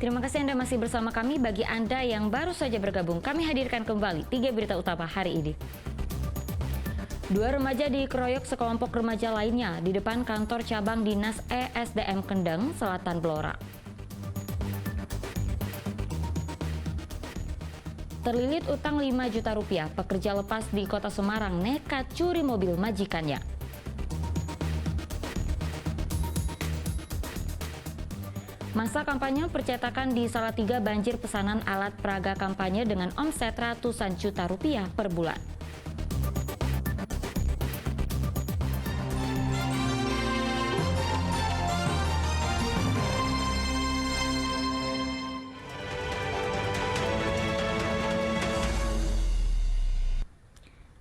Terima kasih Anda masih bersama kami. Bagi Anda yang baru saja bergabung, kami hadirkan kembali 3 berita utama hari ini. 2 remaja dikeroyok sekelompok remaja lainnya di depan kantor cabang Dinas ESDM Kendeng, Selatan Blora. Terlilit utang 5 juta rupiah, pekerja lepas di Kota Semarang nekat curi mobil majikannya. Masa kampanye percetakan di Salatiga banjir pesanan alat peraga kampanye dengan omset ratusan juta rupiah per bulan.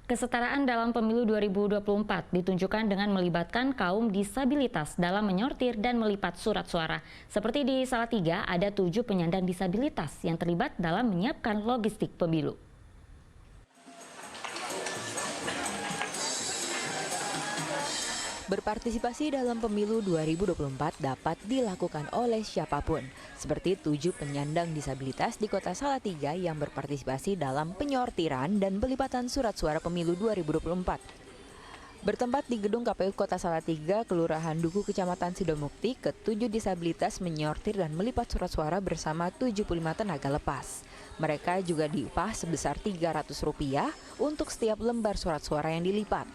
Kesetaraan dalam pemilu 2024 ditunjukkan dengan melibatkan kaum disabilitas dalam menyortir dan melipat surat suara. Seperti di Salatiga, ada 7 penyandang disabilitas yang terlibat dalam menyiapkan logistik pemilu. Berpartisipasi dalam pemilu 2024 dapat dilakukan oleh siapapun, seperti 7 penyandang disabilitas di Kota Salatiga yang berpartisipasi dalam penyortiran dan pelipatan surat suara pemilu 2024. Bertempat di gedung KPU Kota Salatiga, Kelurahan Duku, Kecamatan Sidomukti, ke-7 disabilitas menyortir dan melipat surat suara bersama 75 tenaga lepas. Mereka juga diupah sebesar Rp300 untuk setiap lembar surat suara yang dilipat.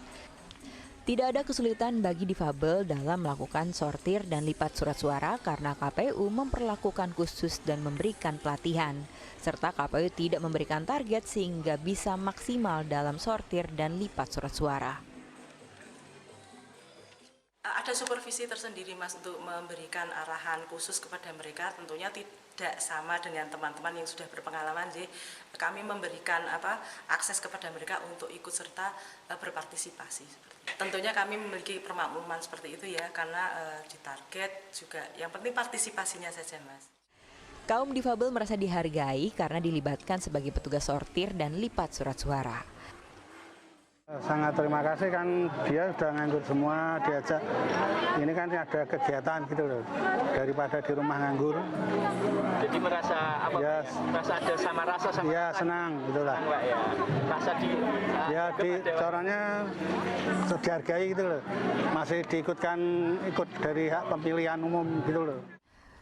Tidak ada kesulitan bagi difabel dalam melakukan sortir dan lipat surat suara karena KPU memperlakukan khusus dan memberikan pelatihan, serta KPU tidak memberikan target sehingga bisa maksimal dalam sortir dan lipat surat suara. Ada supervisi tersendiri Mas untuk memberikan arahan khusus kepada mereka, tentunya tidak sama dengan teman-teman yang sudah berpengalaman. Jadi kami memberikan akses kepada mereka untuk ikut serta berpartisipasi. Tentunya kami memiliki permakluman seperti itu ya, karena ditarget juga, yang penting partisipasinya saja Mas. Kaum difabel merasa dihargai karena dilibatkan sebagai petugas sortir dan lipat surat suara. Sangat terima kasih, kan dia sudah nganggur semua, diajak ini kan ada kegiatan gitu loh, daripada di rumah nganggur. Jadi merasa apa? Ya, merasa ada sama rasa sama. Ya senang gitulah. Ya. Rasa di. Ya di caranya dihargai gitu loh, masih ikut dari hak pemilihan umum gitu loh.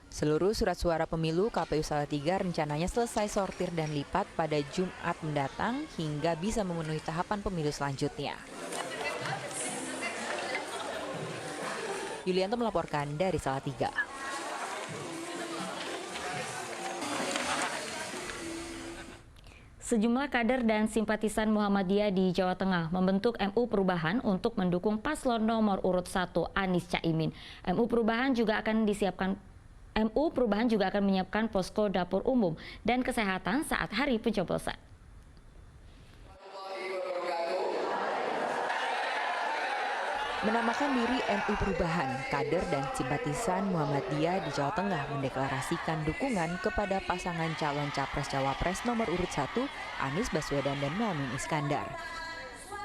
Seluruh surat suara pemilu KPU Salatiga rencananya selesai sortir dan lipat pada Jumat mendatang hingga bisa memenuhi tahapan pemilu selanjutnya. Yulianto melaporkan dari Salatiga. Sejumlah kader dan simpatisan Muhammadiyah di Jawa Tengah membentuk MU Perubahan untuk mendukung paslon nomor urut 1 Anies Caimin. MU Perubahan juga akan menyiapkan posko dapur umum dan kesehatan saat hari pencoblosan. Menamakan diri MU Perubahan, kader dan simpatisan Muhammadiyah di Jawa Tengah mendeklarasikan dukungan kepada pasangan calon capres-cawapres nomor urut 1 Anies Baswedan dan Muhaimin Iskandar.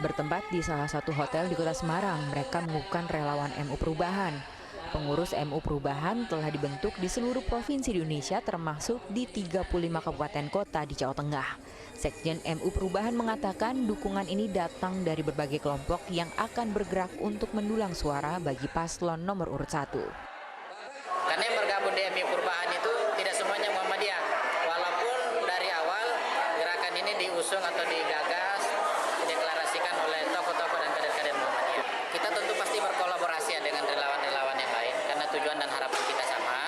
Bertempat di salah satu hotel di Kota Semarang, mereka mengukuhkan relawan MU Perubahan. Pengurus MU Perubahan telah dibentuk di seluruh provinsi di Indonesia termasuk di 35 kabupaten kota di Jawa Tengah. Sekjen MU Perubahan mengatakan dukungan ini datang dari berbagai kelompok yang akan bergerak untuk mendulang suara bagi paslon nomor urut 1. Karena yang bergabung di MU Perubahan itu tidak semuanya Muhammadiyah. Walaupun dari awal gerakan ini diusung atau digagas, dideklarasikan oleh tokoh-tokoh dan kader-kader Muhammadiyah. Kita tentu pasti berkolaborasi dengan relawan-relawan yang lain karena tujuan dan harapan kita sama.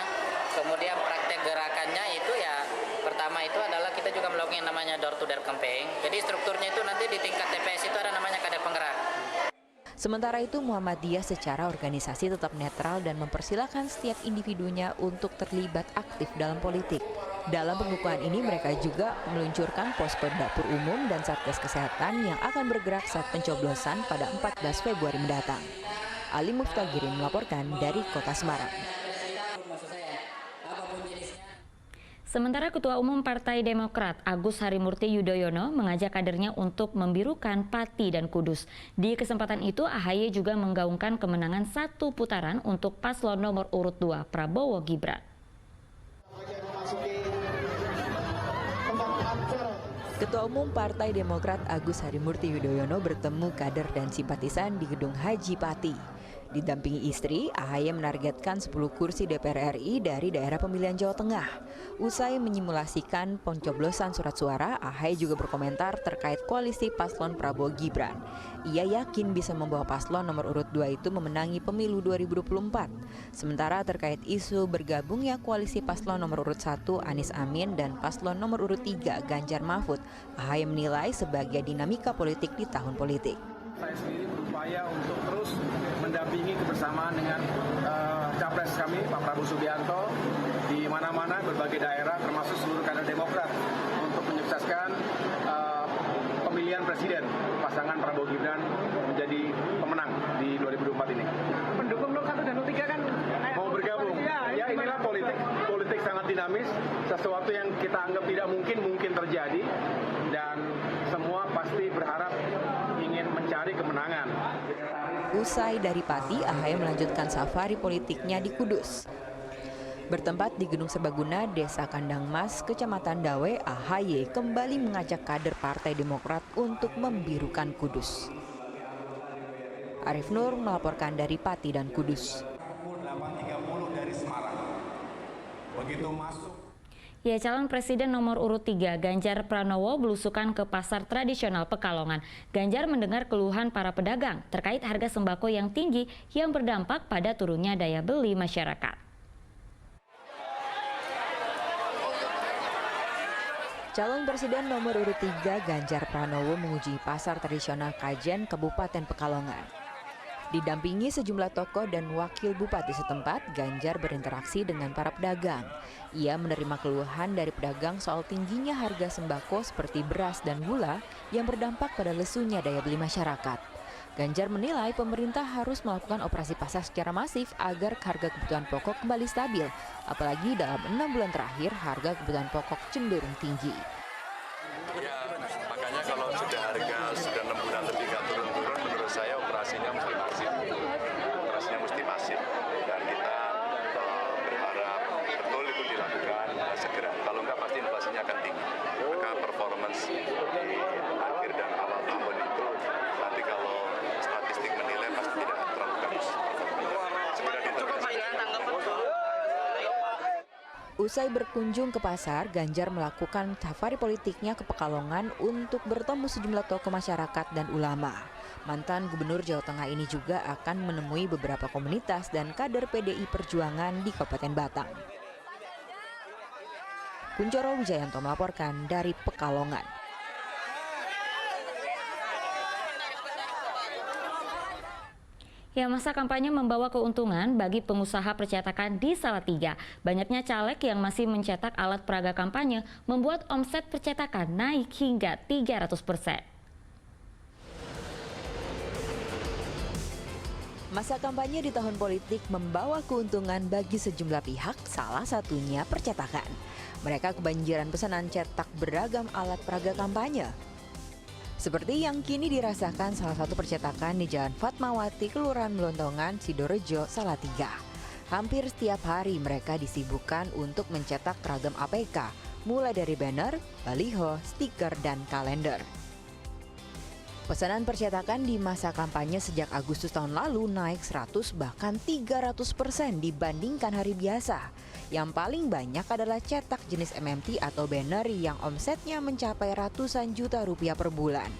Kemudian praktek gerakannya itu ya, pertama itu adalah kita juga melakukan yang namanya door to door campaign. Jadi strukturnya itu nanti di tingkat TPS itu ada namanya kader penggerak. Sementara itu Muhammadiyah secara organisasi tetap netral dan mempersilahkan setiap individunya untuk terlibat aktif dalam politik. Dalam pengukuhan ini mereka juga meluncurkan posko dapur umum dan satgas kesehatan yang akan bergerak saat pencoblosan pada 14 Februari mendatang. Ali Muftagirin melaporkan dari Kota Semarang. Sementara Ketua Umum Partai Demokrat Agus Harimurti Yudhoyono mengajak kadernya untuk membirukan Pati dan Kudus. Di kesempatan itu AHY juga menggaungkan kemenangan 1 putaran untuk paslon nomor urut 2 Prabowo Gibran. Ketua Umum Partai Demokrat Agus Harimurti Yudhoyono bertemu kader dan simpatisan di Gedung Haji Pati. Didampingi istri, AHY menargetkan 10 kursi DPR RI dari daerah pemilihan Jawa Tengah. Usai menyimulasikan pencoblosan surat suara, AHY juga berkomentar terkait koalisi paslon Prabowo Gibran. Ia yakin bisa membawa paslon nomor urut 2 itu memenangi pemilu 2024. Sementara terkait isu bergabungnya koalisi paslon nomor urut 1 Anies Amin dan paslon nomor urut 3 Ganjar Mahfud, AHY menilai sebagai dinamika politik di tahun politik. Saya sendiri berupaya untuk terus mendampingi kebersamaan dengan capres kami, Pak Prabowo Subianto, di mana-mana berbagai daerah termasuk seluruh kader Demokrat untuk menyukseskan pemilihan presiden pasangan Prabowo Gibran menjadi pemenang di 2024 ini. Pendukung 01 dan 03 kan Mau bergabung. Ya inilah politik. Politik sangat dinamis, sesuatu yang kita anggap tidak mungkin terjadi dan semua pasti berharap ingin mencari kemenangan. Usai dari Pati, AHY melanjutkan safari politiknya di Kudus. Bertempat di Gedung Serbaguna, Desa Kandang Mas, Kecamatan Dawe, AHY kembali mengajak kader Partai Demokrat untuk membirukan Kudus. Arif Nur melaporkan dari Pati dan Kudus. 8.30 dari Semarang. Begitu masuk. Ya, calon presiden nomor urut 3 Ganjar Pranowo belusukan ke pasar tradisional Pekalongan. Ganjar mendengar keluhan para pedagang terkait harga sembako yang tinggi yang berdampak pada turunnya daya beli masyarakat. Calon presiden nomor urut 3 Ganjar Pranowo menguji pasar tradisional Kajen, Kabupaten Pekalongan. Didampingi sejumlah tokoh dan wakil bupati setempat, Ganjar berinteraksi dengan para pedagang. Ia menerima keluhan dari pedagang soal tingginya harga sembako seperti beras dan gula yang berdampak pada lesunya daya beli masyarakat. Ganjar menilai pemerintah harus melakukan operasi pasar secara masif agar harga kebutuhan pokok kembali stabil, apalagi dalam 6 bulan terakhir harga kebutuhan pokok cenderung tinggi. Ya, makanya kalau sudah harga sudah 6 bulan lebih nggak turun-turun, menurut saya operasinya mesti pasif. Operasinya mesti pasif dan kita berharap betul itu dilakukan segera. Kalau nggak pasti inflasinya akan tinggi. Maka performance di akhir dan awal tahun itu nanti kalau statistik menilai pasti tidak terlalu bagus. Segera diturunkan. Usai berkunjung ke pasar, Ganjar melakukan safari politiknya ke Pekalongan untuk bertemu sejumlah tokoh masyarakat dan ulama. Mantan Gubernur Jawa Tengah ini juga akan menemui beberapa komunitas dan kader PDI Perjuangan di Kabupaten Batang. Kuncoro Wijayanto melaporkan dari Pekalongan. Ya, masa kampanye membawa keuntungan bagi pengusaha percetakan di Salatiga. Banyaknya caleg yang masih mencetak alat peraga kampanye membuat omset percetakan naik hingga 300%. Masa kampanye di tahun politik membawa keuntungan bagi sejumlah pihak, salah satunya percetakan. Mereka kebanjiran pesanan cetak beragam alat peraga kampanye. Seperti yang kini dirasakan salah satu percetakan di Jalan Fatmawati, Kelurahan Melontongan, Sidorejo, Salatiga. Hampir setiap hari mereka disibukkan untuk mencetak ragam APK, mulai dari banner, baliho, stiker, dan kalender. Pesanan percetakan di masa kampanye sejak Agustus tahun lalu naik 100 bahkan 300% dibandingkan hari biasa. Yang paling banyak adalah cetak jenis MMT atau banner yang omsetnya mencapai ratusan juta rupiah per bulan.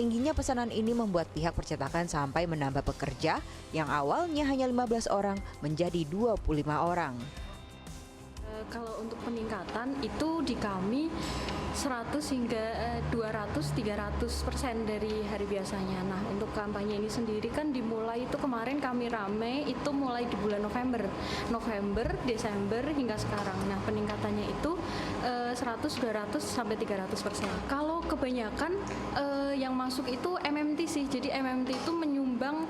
Tingginya pesanan ini membuat pihak percetakan sampai menambah pekerja yang awalnya hanya 15 orang menjadi 25 orang. Kalau untuk peningkatan itu di kami 100 hingga 200-300% dari hari biasanya. Nah, untuk kampanye ini sendiri kan dimulai itu kemarin kami rame itu mulai di bulan November, Desember hingga sekarang. Nah, peningkatannya itu 100, 200 sampai 300%. Kalau kebanyakan yang masuk itu MMT sih. Jadi MMT itu menyumbang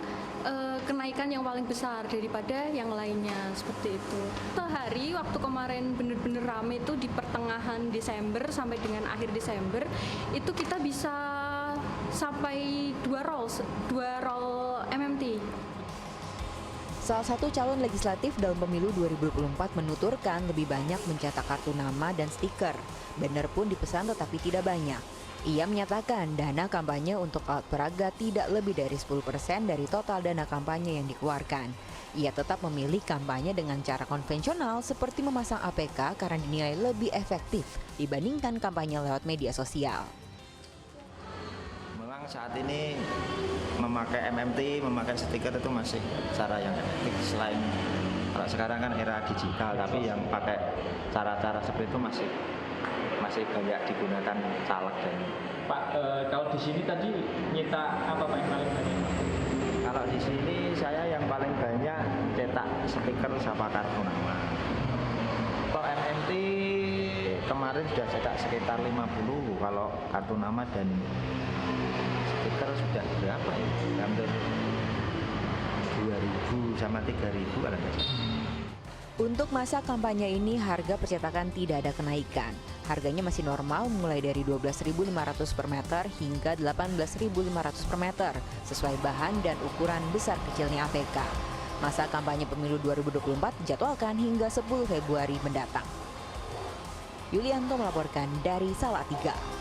kenaikan yang paling besar daripada yang lainnya seperti itu. Sehari waktu kemarin bener-bener rame itu di pertengahan Desember sampai dengan akhir Desember itu kita bisa sampai 2 roll MMT. Salah satu calon legislatif dalam pemilu 2024 menuturkan lebih banyak mencetak kartu nama dan stiker. Banner pun dipesan tetapi tidak banyak. Ia menyatakan dana kampanye untuk alat peraga tidak lebih dari 10% dari total dana kampanye yang dikeluarkan. Ia tetap memilih kampanye dengan cara konvensional seperti memasang APK karena dinilai lebih efektif dibandingkan kampanye lewat media sosial. Memang saat ini memakai MMT, memakai stiker itu masih cara yang efektif. Selain kalau sekarang kan era digital, tapi yang pakai cara-cara seperti itu masih banyak digunakan caleg dan Pak, kalau di sini tadi nyita apa Pak yang paling banyak? kalau di sini saya yang paling banyak cetak stiker sama kartu nama. Kalau MMT kemarin sudah cetak sekitar 50, kalau kartu nama dan stiker sudah berapa ya? Hampir 2.000 sama 3.000 kalau nggak salah. Untuk masa kampanye ini harga percetakan tidak ada kenaikan. Harganya masih normal mulai dari 12.500 per meter hingga 18.500 per meter sesuai bahan dan ukuran besar kecilnya APK. Masa kampanye pemilu 2024 dijadwalkan hingga 10 Februari mendatang. Yulianto melaporkan dari Salatiga.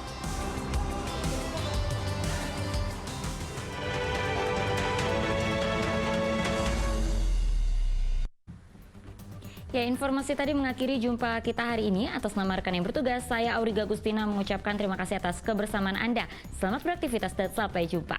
Ya, informasi tadi mengakhiri jumpa kita hari ini. Atas nama rekan yang bertugas, saya Auriga Gustina mengucapkan terima kasih atas kebersamaan Anda. Selamat beraktivitas dan sampai jumpa.